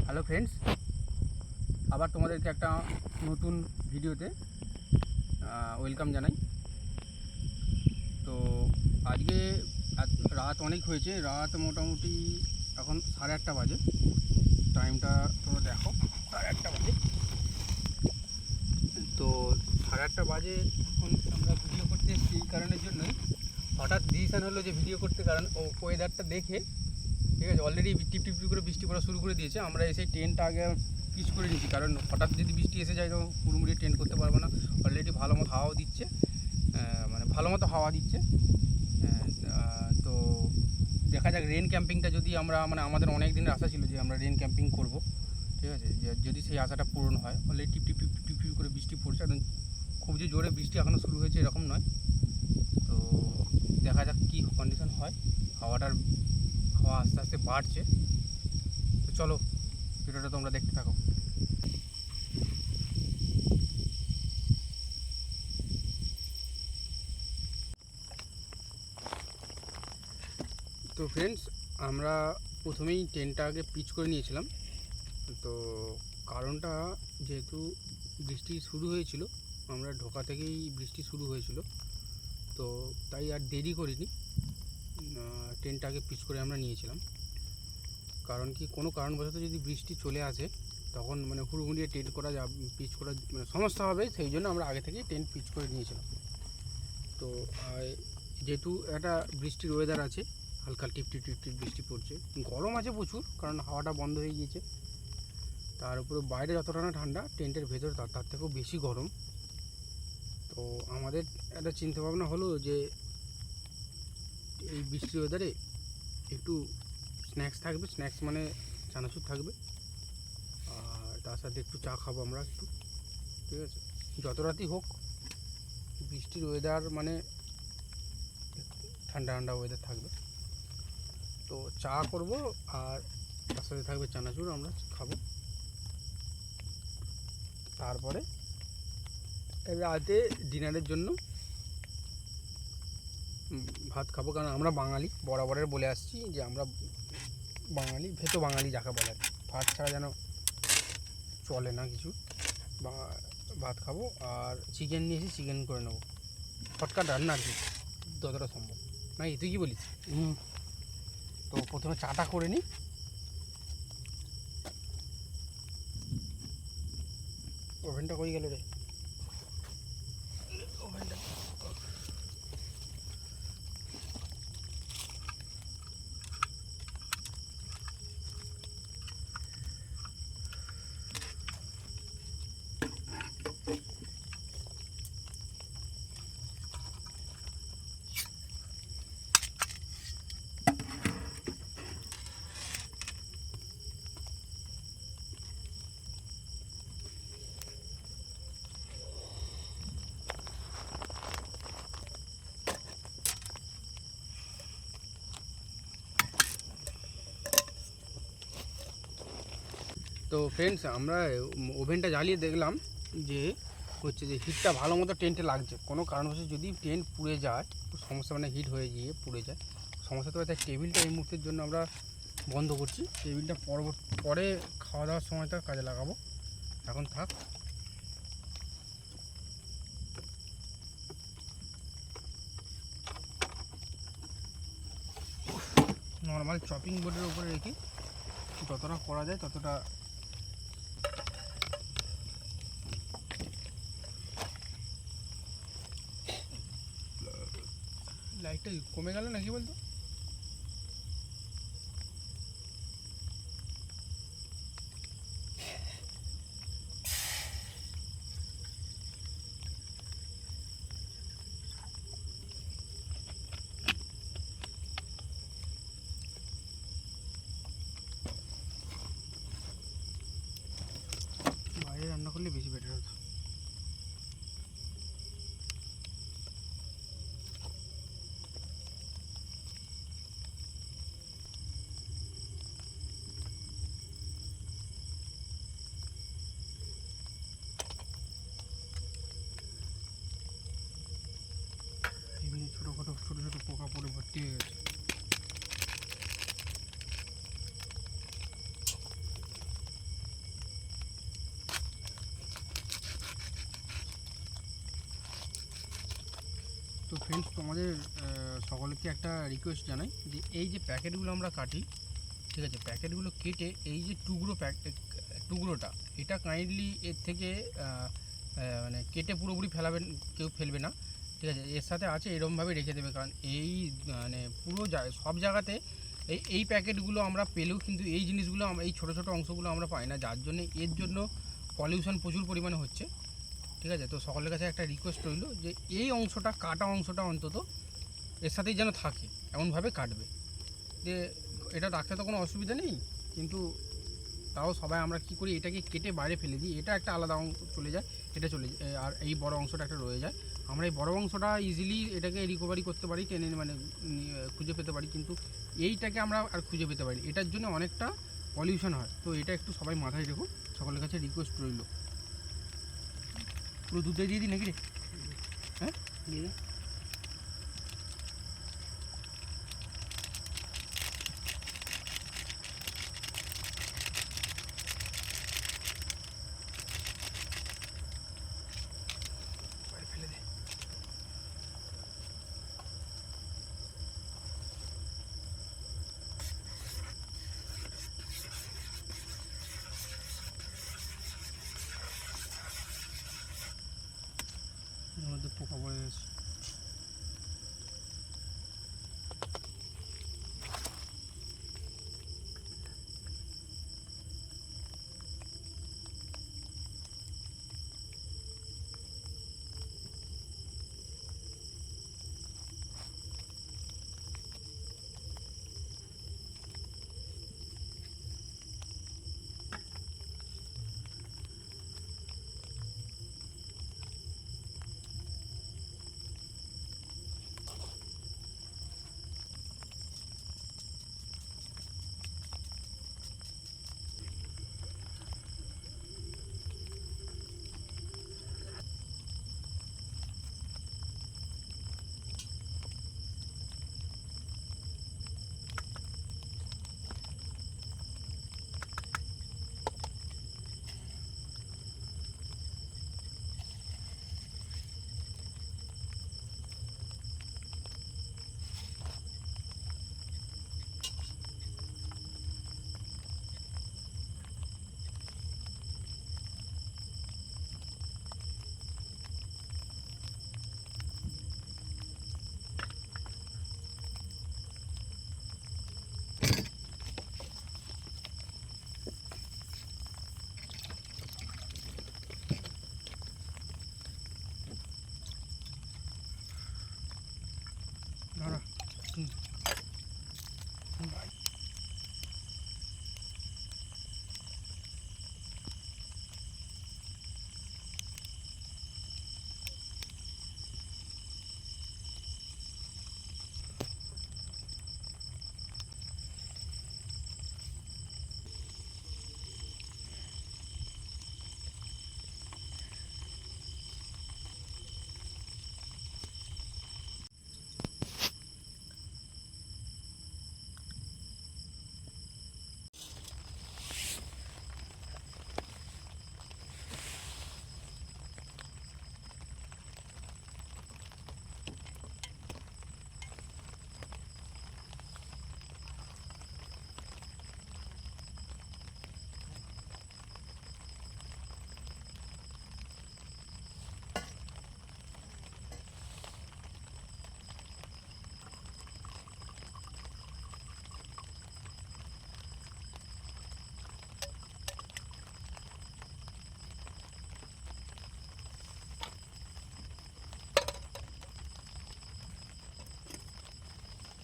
Hello friends, আবার তোমাদেরকে একটা নতুন ভিডিওতে ওয়েলকাম জানাই। তো আজকে রাত অনেক হয়েছে, রাত মোটামুটি এখন 8:30 বাজে। টাইমটা তোমরা দেখো, 8:30 বাজে। তো 8:30 বাজে এখন আমরা ভিডিও করতে এসেছি এই কারণের জন্যই। হঠাৎ ডিসিশান হলো যে ভিডিও করতে, কারণ ওয়েদারটা দেখে, ঠিক আছে, অলরেডি টিপ টিপ করে বৃষ্টি পড়া শুরু করে দিয়েছে। আমরা এসে টেন্টটা আগে পিচ করে নিয়েছি, কারণ হঠাৎ যদি বৃষ্টি এসে যায় তো পুরোপুরি টেন্ট করতে পারবো না। অলরেডি ভালো মতো হাওয়াও দিচ্ছে, মানে ভালো মতো হাওয়া দিচ্ছে। তো দেখা যাক রেন ক্যাম্পিংটা যদি আমরা, মানে আমাদের অনেক দিনের আশা ছিল যে আমরা রেন ক্যাম্পিং করব, ঠিক আছে, যে যদি সেই আশাটা পূরণ হয়। অলরেডি টিপ টিপ টিপ টিপ টিপ করে বৃষ্টি পড়ছে, একদম খুব যে জোরে বৃষ্টি এখনও শুরু হয়েছে এরকম নয়। তো দেখা যাক কী কন্ডিশন হয়। হাওয়া আস্তে আস্তে বাড়ছে। তো চলো ভিডিওটা তোমরা দেখতে থাকো। তো ফ্রেন্ডস, আমরা প্রথমেই টেন্টটা আগে পিচ করে নিয়েছিলাম। তো কারণটা, যেহেতু বৃষ্টি শুরু হয়েছিল, আমরা ঢোকা থেকেই বৃষ্টি শুরু হয়েছিল, তো তাই আর দেরি করিনি, টেন্টটা আগে পিচ করে আমরা নিয়েছিলাম। কারণ কি, কোনো কারণবশত যদি বৃষ্টি চলে আসে তখন মানে হুড়মুড়িয়ে টেন্ট করা পিচ করা মানে সমস্যা হবে, সেই জন্য আমরা আগে থেকেই টেন্ট পিচ করে নিয়েছিলাম। তো যেহেতু একটা বৃষ্টির ওয়েদার আছে, হালকা টিপ টিপ টিপ টিপ বৃষ্টি পড়ছে, গরম আছে প্রচুর, কারণ হাওয়াটা বন্ধ হয়ে গিয়েছে। তার উপরে বাইরে যতটা না ঠান্ডা, টেন্টের ভেতর তার থেকেও বেশি গরম। তো আমাদের একটা চিন্তাভাবনা হলো যে এই বৃষ্টির ওয়েদারে একটু স্ন্যাক্স থাকবে, স্ন্যাক্স মানে চানাচুর থাকবে, আর তার সাথে একটু চা খাবো আমরা একটু, ঠিক আছে। যত রাতই হোক, বৃষ্টির ওয়েদার মানে ঠান্ডা ঠান্ডা ওয়েদার থাকবে। তো চা করব, আর তার সাথে থাকবে চানাচুর, আমরা খাবো। তারপরে রাতে ডিনারের জন্য ভাত খাবো, কারণ আমরা বাঙালি, বরাবরের বলে আসছি যে আমরা বাঙালি, ভেতো বাঙালি যাকে বলে। ভাত ছাড়া যেন চলে না কিছু। ভাত খাবো, আর চিকেন নিয়েছি, চিকেন করে নেবো, শর্টকাট রান্না আর কি, যতটা সম্ভব। নাকি তুই কী বলিস? তো প্রথমে চাটা করে নিই। ওভেনটা কই গেল রে? ওভেনটা তো ফ্রেন্ডস, আমরা ওভেনটা জ্বালিয়ে দেখলাম যে হচ্ছে যে হিটটা ভালো মতো টেন্টে লাগছে। কোনো কারণবশত যদি টেন্ট পুড়ে যায়, সমস্যা, মানে হিট হয়ে গিয়ে পুড়ে যায়, সমস্যা তো হয়। তাই টেবিলটা এই মুহূর্তের জন্য আমরা বন্ধ করছি। টেবিলটা পরে খাওয়া দাওয়ার সময়টা কাজে লাগাবো, এখন থাক। নর্মাল চপিং বোর্ডের উপরে রেখে যতটা করা যায় ততটা। লাইটটা কমে গেল নাকি বলতো? বাইরে রান্না করলে বেশি বেটার হতো। ছোটো ছোটো পোকা পড়ে ভর্তি হয়ে গেছে। তো ফ্রেন্ডস, তোমাদের সকলকে একটা রিকোয়েস্ট জানাই যে এই যে প্যাকেটগুলো আমরা কাটি, ঠিক আছে, প্যাকেটগুলো কেটে এই যে টুকরোটা এটা কাইন্ডলি এর থেকে মানে কেটে পুরোপুরি কেউ ফেলবে না, ঠিক আছে। এর সাথে আছে এরকমভাবে রেখে দেবে, কারণ এই মানে পুরো সব জায়গাতে এই প্যাকেটগুলো আমরা পেলেও কিন্তু এই জিনিসগুলো এই ছোটো ছোটো অংশগুলো আমরা পাই না, যার জন্য এর জন্য পলিউশন প্রচুর পরিমাণে হচ্ছে, ঠিক আছে। তো সকলের কাছে একটা রিকোয়েস্ট রইল যে এই অংশটা, কাটা অংশটা অন্তত এর সাথেই যেন থাকে, এমনভাবে কাটবে যে এটা রাখতে তো কোনো অসুবিধা নেই, কিন্তু তাও সবাই আমরা কি করি, এটাকে কেটে বাইরে ফেলে দিই, এটা একটা আলাদা অংশ চলে যায়, এটা চলে যায়, আর এই বড় অংশটা একটা রয়ে যায়। আমরা এই বড় অংশটা ইজিলি এটাকে রিকভারি করতে পারি, টেনে মানে খুঁজে পেতে পারি, কিন্তু এইটাকে আমরা আর খুঁজে পেতে পারি, এটার জন্য অনেকটা পলিউশন হয়। তো এটা একটু সবাই মাথায় রেখো, সকলের কাছে রিকোয়েস্ট রইল। পুরো দুধে দিয়ে দিই নাকি রে? হ্যাঁ, দিয়ে দে। ফেলে দে। এর মধ্যে পোকা পড়ে গেছে। দাঁড়া, ভাই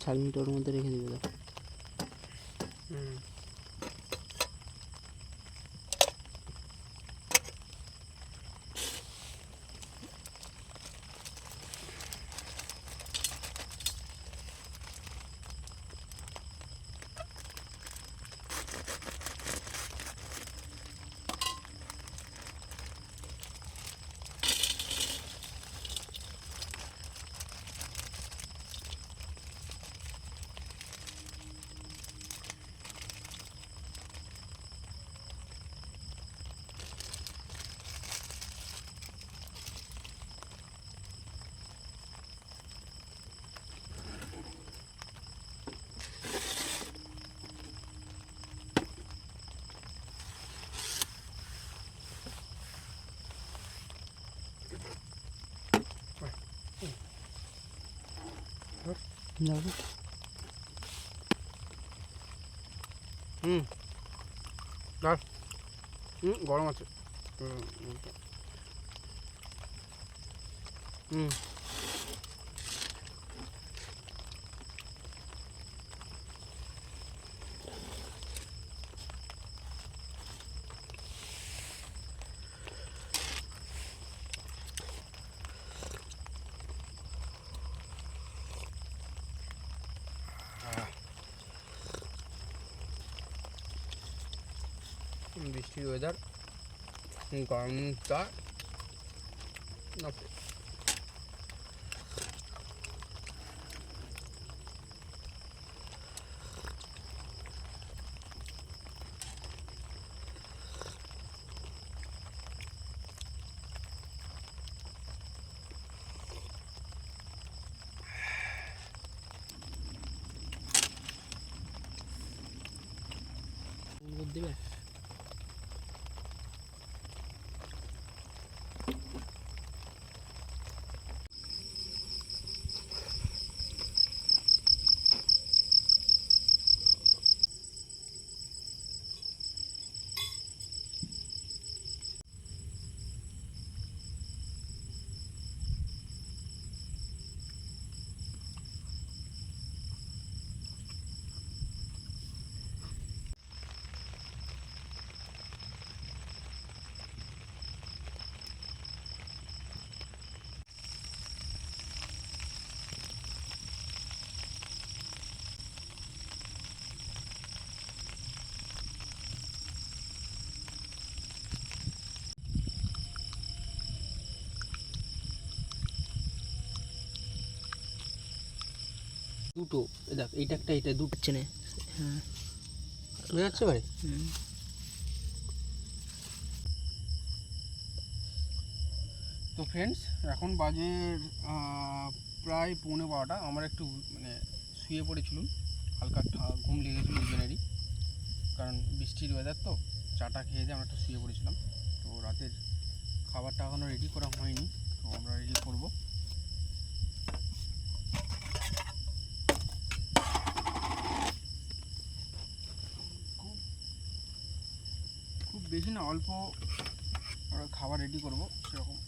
ছাড়মিটার মধ্যে রেখে দেবে। হুম। দেখো হুম দাঁড় গরম আছে হুম বৃষ্টির ওয়েদার গরমটা না দিবে দুটো দেখ এইটা একটা এইটা দুটো হচ্ছে না। হ্যাঁ বোঝা যাচ্ছে ভাই তো ফ্রেন্ডস এখন বাজে প্রায় 11:15 আমার একটু মানে শুয়ে পড়েছিলাম হালকা ঘুম লেগেছিল ওই জন্যেরই কারণ বৃষ্টির ওয়েদার তো চাটা খেয়ে দিয়ে আমরা একটু শুয়ে পড়েছিলাম তো রাতের খাবারটা এখনও রেডি করা হয়নি তো আমরা রেডি করব খুব খুব বেশি না অল্প খাবার রেডি করব সেরকম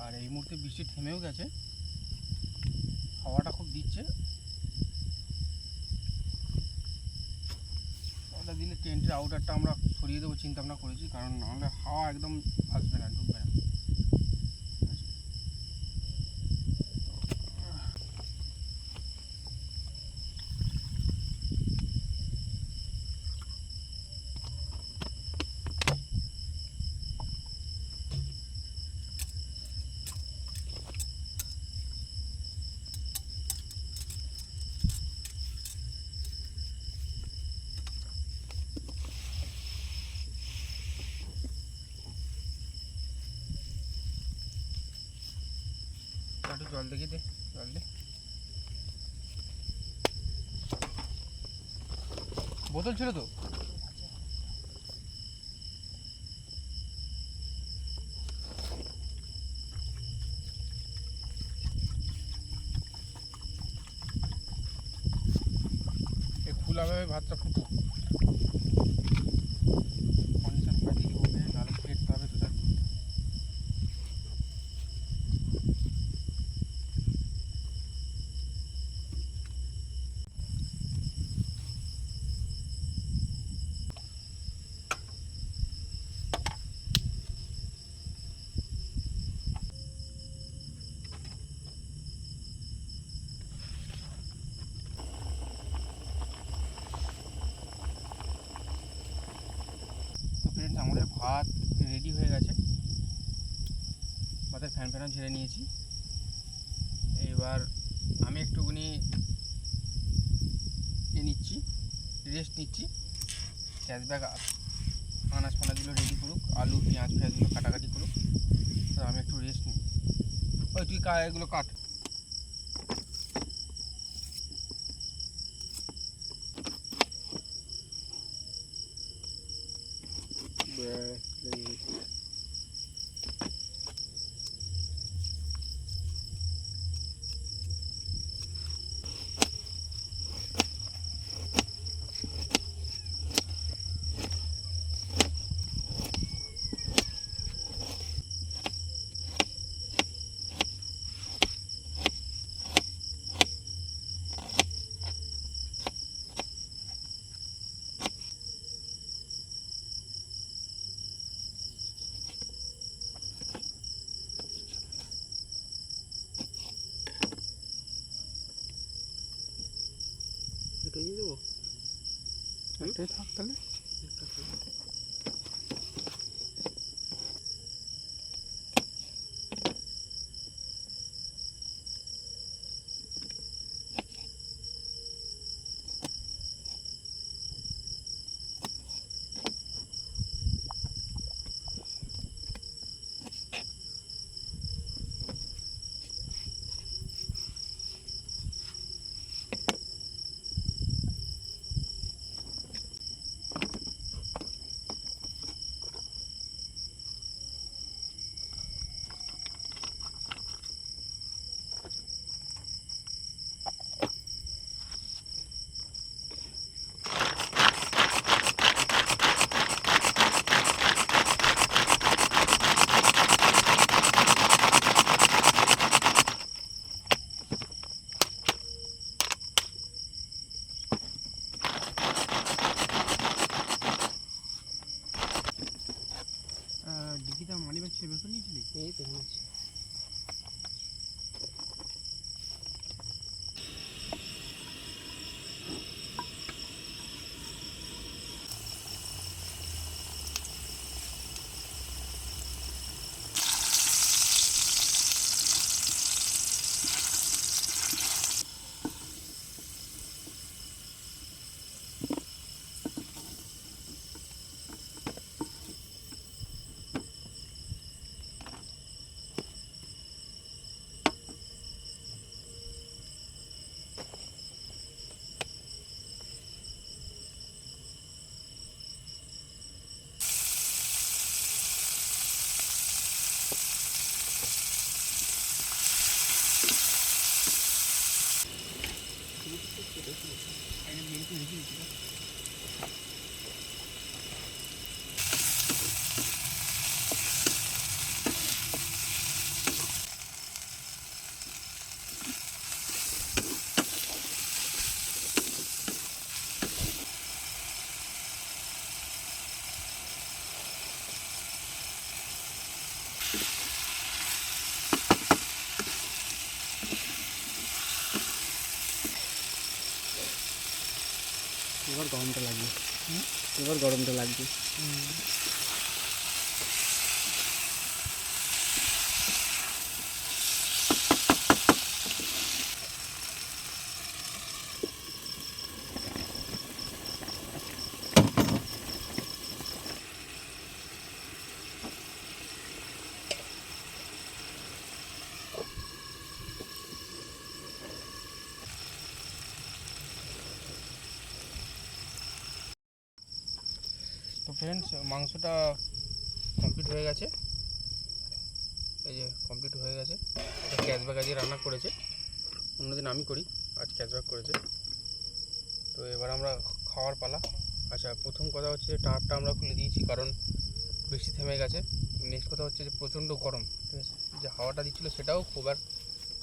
আর এই মুহূর্তে বৃষ্টি থেমেও গেছে হাওয়াটা খুব দিচ্ছে ওটা দিলে টেন্টের আউটারটা আমরা সরিয়ে দেবো চিন্তা ভাবনা করেছি কারণ নাহলে হাওয়া একদম আসবে না ঢুকবে না একটু জল দেখি দে জল দে বোতল ছিল তো এ খোলাভাবে ভাতটা ফুটো কন্ডিশন করে দিকে হবে নাহলে ফেটতে হবে তো তার তো ফ্রেন্ডস আমাদের ভাত রেডি হয়ে গেছে ভাতের ফ্যান ফ্যানও ঝেড়ে নিয়েছি এবার আমি একটুখানি নিচ্ছি রেস্ট নিচ্ছি গ্যাস ব্যাগ আনাজ ফানাজগুলো রেডি করুক আলু পেঁয়াজ ফেঁয়াজগুলো কাটাকাটি করুক তো আমি একটু রেস্ট নিই ওই তুই এগুলো কাট দুটোই দিয়ে দেবো? একটাই থাক তাহলে। একটা থাক। ডিকিটা মানি ব্যাগ ছিল, বের করে নিয়েছিলি? এই তো নিয়েছি। এবার গরমটা লাগবে। এবার গরমটা লাগবে। তো ফ্রেন্ডস, মাংসটা কমপ্লিট হয়ে গেছে। এই যে কমপ্লিট হয়ে গেছে। এটা ক্যাশব্যাক আজকে রান্না করেছে, অন্যদিন আমি করি, আজ ক্যাশব্যাক করেছে। তো এবার আমরা খাওয়ার পালা। আচ্ছা, প্রথম কথা হচ্ছে যে টাঁটটা আমরা খুলে দিয়েছি কারণ বৃষ্টি থেমে গেছে। নেক্সট কথা হচ্ছে যে প্রচণ্ড গরম, ঠিক আছে, যে হাওয়াটা দিচ্ছিলো সেটাও খুব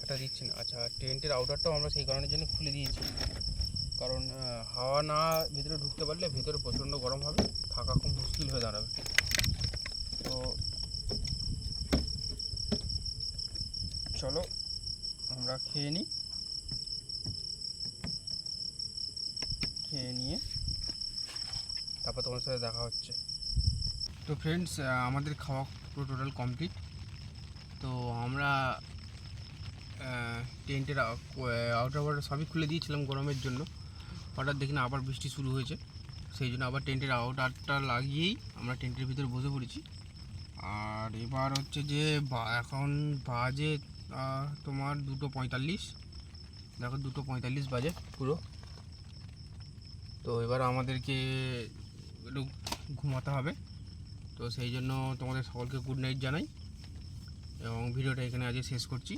একটা দিচ্ছে না। আচ্ছা, টেন্টের আউটারটাও আমরা সেই কারণের জন্য খুলে দিয়েছি, কারণ হাওয়া না ভিতরে ঢুকতে পারলে ভেতরে প্রচণ্ড গরম হবে, থাকা খুব মুশকিল হয়ে দাঁড়াবে। তো চলো আমরা খেয়ে নিই, খেয়ে নিয়ে তারপর তোমার সাথে দেখা হচ্ছে। তো ফ্রেন্ডস, আমাদের খাওয়া পুরো টোটাল কমপ্লিট। তো আমরা টেন্টের আউটার ওয়াটার সবই খুলে দিয়েছিলাম গরমের জন্য। হঠাৎ দেখি না আবার বৃষ্টি শুরু হয়েছে, সেই জন্য আবার টেন্টের আউটারটা লাগিয়েই আমরা টেন্টের ভিতরে বসে পড়েছি। আর এবার হচ্ছে যে এখন বাজে তোমার 2:45, দেখো 2:45 বাজে পুরো। তো এবার আমাদেরকে একটু ঘুমাতে হবে। তো সেই জন্য তোমাদের সকলকে গুড নাইট জানাই এবং ভিডিওটা এখানে আজকে শেষ করছি।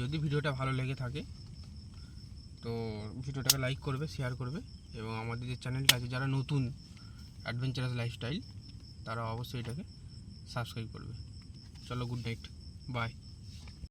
যদি ভিডিওটা ভালো লেগে থাকে তো ভিডিওটাকে লাইক করবে, শেয়ার করবে এবং আমাদের যে চ্যানেলটা আছে, যারা নতুন অ্যাডভেঞ্চারাস লাইফস্টাইল, তারা অবশ্যই এটাকে সাবস্ক্রাইব করবে। চলো, গুড নাইট, বাই।